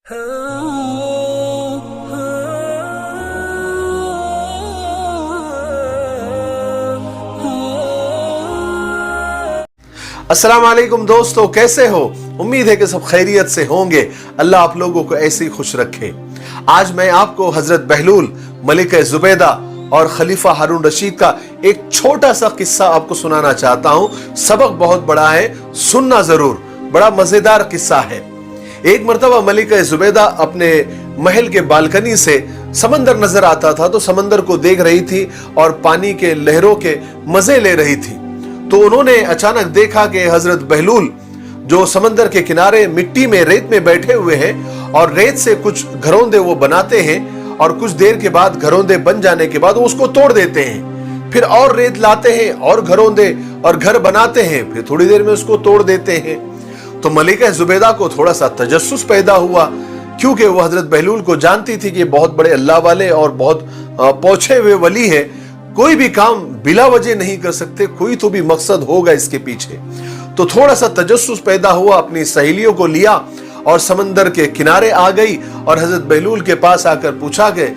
अस्सलाम वालेकुम दोस्तों, कैसे हो? उम्मीद है कि सब खैरियत से होंगे। अल्लाह आप लोगों को ऐसे ही खुश रखे। आज मैं आपको हजरत बहलूल, मलिक जुबैदा और खलीफा हारून रशीद का एक छोटा सा किस्सा आपको सुनाना चाहता हूं। सबक बहुत बड़ा है, सुनना जरूर, बड़ा मजेदार किस्सा है। एक मर्तबा मलिक जुबैदा अपने महल के बालकनी से समंदर नजर आता था, तो समंदर को देख रही थी और पानी के लहरों के मजे ले रही थी। तो उन्होंने अचानक देखा कि हजरत बहलूल जो समंदर के किनारे मिट्टी में, रेत में बैठे हुए हैं और रेत से कुछ घरौंदे वो बनाते हैं और कुछ देर के बाद घरौंदे बन जाने के बाद वो उसको तोड़ देते हैं, फिर और रेत लाते हैं और घरौंदे और घर बनाते हैं, फिर थोड़ी देर में उसको तोड़ देते हैं। तो मलिका जुबैदा को थोड़ा सा तजस्सुस पैदा हुआ, क्योंकि वो हजरत बहलूल को जानती थी कि बहुत बड़े अल्लाह वाले और बहुत पहुंचे हुए वली है, कोई भी काम बिला वजह नहीं कर सकते, कोई तो भी मकसद होगा इसके पीछे। तो थोड़ा सा तजस्सुस पैदा हुआ, अपनी सहेलियों को लिया और समंदर के किनारे आ गई और हजरत बहलूल के पास आकर पूछा कि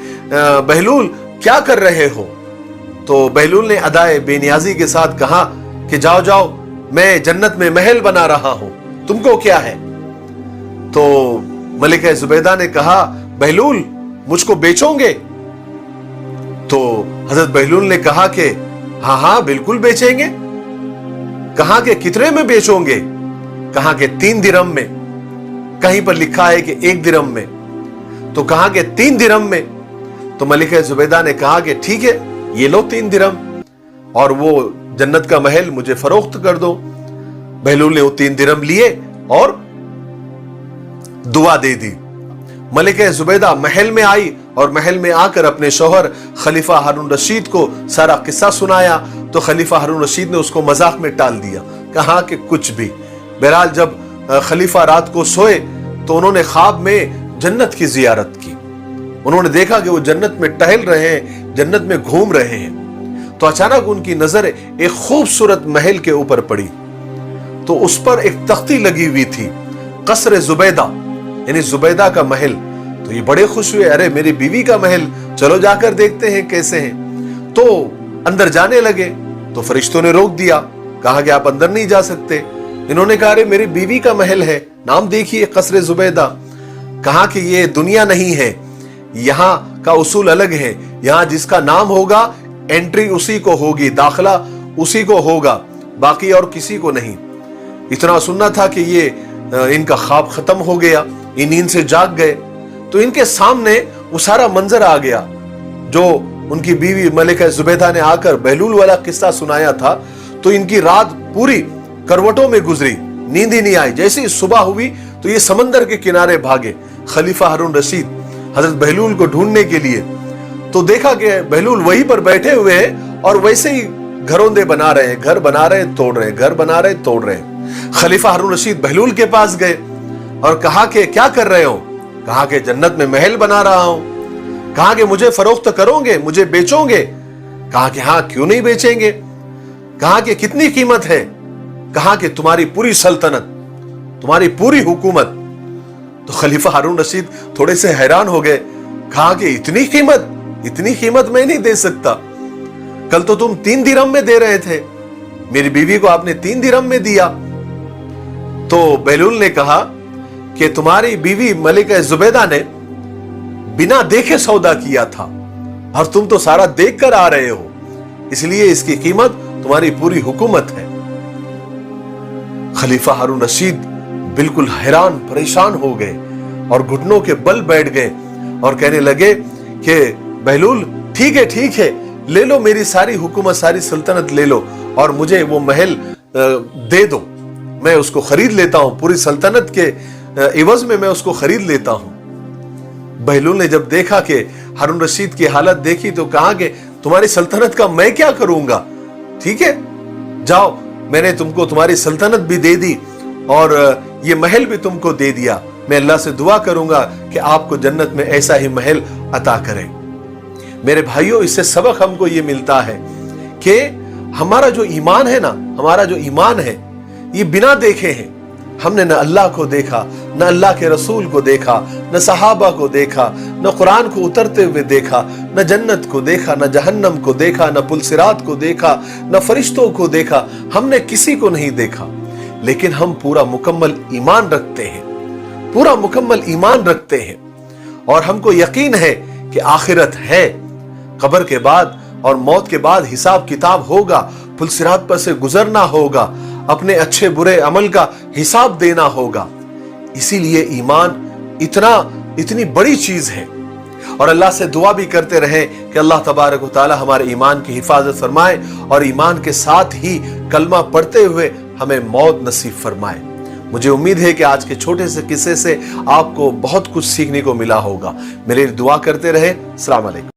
बहलूल क्या कर रहे हो? तो बहलूल ने अदाए बेनियाजी के साथ कहा कि जाओ जाओ, मैं जन्नत में महल बना रहा हूं, तुमको क्या है? तो मलिका जुबैदा ने कहा, बहलूल मुझको बेचोगे? तो हजरत बहलूल ने कहा कि हाँ हाँ बिल्कुल बेचेंगे। कहा कि कितने में बेचोगे? कहा कि 3 दिरहम में। कहीं पर लिखा है कि 1 दिरहम में, तो कहा कि 3 दिरहम में। तो मलिका जुबैदा ने कहा कि ठीक है, ये लो 3 दिरहम और वो जन्नत का महल मुझे फरोख्त कर दो। बहलूल ने वो 3 दिरहम लिए और दुआ दे दी। मलिका जुबैदा महल में आई और महल में आकर अपने शौहर खलीफा हारून रशीद को सारा किस्सा सुनाया। तो खलीफा हारून रशीद ने उसको मजाक में टाल दिया, कहा कि कुछ भी। बहरहाल जब खलीफा रात को सोए तो उन्होंने ख्वाब में जन्नत की जियारत की। उन्होंने देखा कि वो जन्नत में टहल रहे हैं, जन्नत में घूम रहे हैं। तो अचानक उनकी नजर एक खूबसूरत महल के ऊपर पड़ी। तो उस पर एक तख्ती लगी हुई थी, कसर जुबैदा, यानी जुबैदा का महल। तो ये बड़े खुश हुए, अरे मेरी बीवी का महल, चलो जाकर देखते हैं कैसे हैं। तो अंदर जाने लगे तो फरिश्तों ने रोक दिया, कहा कि आप अंदर नहीं जा सकते। इन्होंने कहा, अरे मेरी बीवी का महल है, नाम देखिए कसर जुबैदा। कहा कि ये दुनिया नहीं है, यहाँ का उसूल अलग है, यहाँ जिसका नाम होगा एंट्री उसी को होगी, दाखिला उसी को होगा, बाकी और किसी को नहीं। इतना सुनना था कि ये इनका ख्वाब खत्म हो गया, ये नींद से जाग गए। तो इनके सामने वो सारा मंजर आ गया जो उनकी बीवी मलिका जुबैदा ने आकर बहलूल वाला किस्सा सुनाया था। तो इनकी रात पूरी करवटों में गुजरी, नींद ही नहीं आई। जैसे ही सुबह हुई तो ये समंदर के किनारे भागे, खलीफा हारून रशीद हजरत बहलूल को ढूंढने के लिए। तो देखा कि बहलूल वहीं पर बैठे हुए हैं और वैसे ही घरौंदे बना रहे हैं, घर बना रहे हैं, तोड़ रहे हैं, घर बना रहे हैं, तोड़ रहे हैं। खलीफा हारून रशीद बहलूल के पास गए और कहा कि क्या कर रहे हो? कहा कि जन्नत में महल बना रहा हूं। कहा कि मुझे फरोख्त करोगे, मुझे बेचोगे? कहा कि हाँ, क्यों नहीं बेचेंगे। कहा कि कितनी कीमत है? कहा कि तुम्हारी पूरी सल्तनत, तुम्हारी पूरी हुकूमत। तो खलीफा हारून रशीद थोड़े से हैरान हो गए, कहा कि इतनी कीमत मैं नहीं दे सकता। कल तो तुम 3 दिरहम में दे रहे थे, मेरी बीवी को आपने 3 दिरहम में दिया। तो बहलूल ने कहा कि तुम्हारी बीवी मलिका जुबैदा ने बिना देखे सौदा किया था और तुम तो सारा देख कर आ रहे हो, इसलिए इसकी कीमत तुम्हारी पूरी हुकूमत है। खलीफा हारून रशीद बिल्कुल हैरान परेशान हो गए और घुटनों के बल बैठ गए और कहने लगे कि बहलूल ठीक है, ले लो मेरी सारी हुकूमत, सारी सल्तनत ले लो और मुझे वो महल दे दो, मैं उसको खरीद लेता हूं, पूरी सल्तनत के इवज में मैं उसको खरीद लेता हूं। बहलूल ने जब देखा कि हारून रशीद की हालत देखी तो कहा कि तुम्हारी सल्तनत का मैं क्या करूंगा, ठीक है जाओ, मैंने तुमको तुम्हारी सल्तनत भी दे दी और ये महल भी तुमको दे दिया। मैं अल्लाह से दुआ करूंगा कि आपको जन्नत में ऐसा ही महल अता करे। मेरे भाइयों, इससे सबक हमको ये मिलता है कि हमारा जो ईमान है ना, हमारा जो ईमान है ये बिना देखे हैं। हमने न अल्लाह को देखा, न अल्लाह के रसूल को देखा, न सहाबा को देखा, न कुरान को उतरते हुए देखा, न जन्नत को देखा, न जहन्नम को देखा, न पुलसिरात को देखा, न फरिश्तों को देखा, हमने किसी को नहीं देखा। लेकिन हम पूरा मुकम्मल ईमान रखते हैं, पूरा मुकम्मल ईमान रखते हैं और हमको यकीन है कि आखिरत है, कब्र के बाद और मौत के बाद हिसाब किताब होगा, पुलसिरात पर से गुजरना होगा, अपने अच्छे बुरे अमल का हिसाब देना होगा। इसीलिए ईमान इतनी बड़ी चीज है। और अल्लाह से दुआ भी करते रहें कि अल्लाह तबारक व तआला हमारे ईमान की हिफाजत फरमाए और ईमान के साथ ही कलमा पढ़ते हुए हमें मौत नसीब फरमाए। मुझे उम्मीद है कि आज के छोटे से किस्से से आपको बहुत कुछ सीखने को मिला होगा। मेरे लिए दुआ करते रहे। अस्सलाम वालेकुम।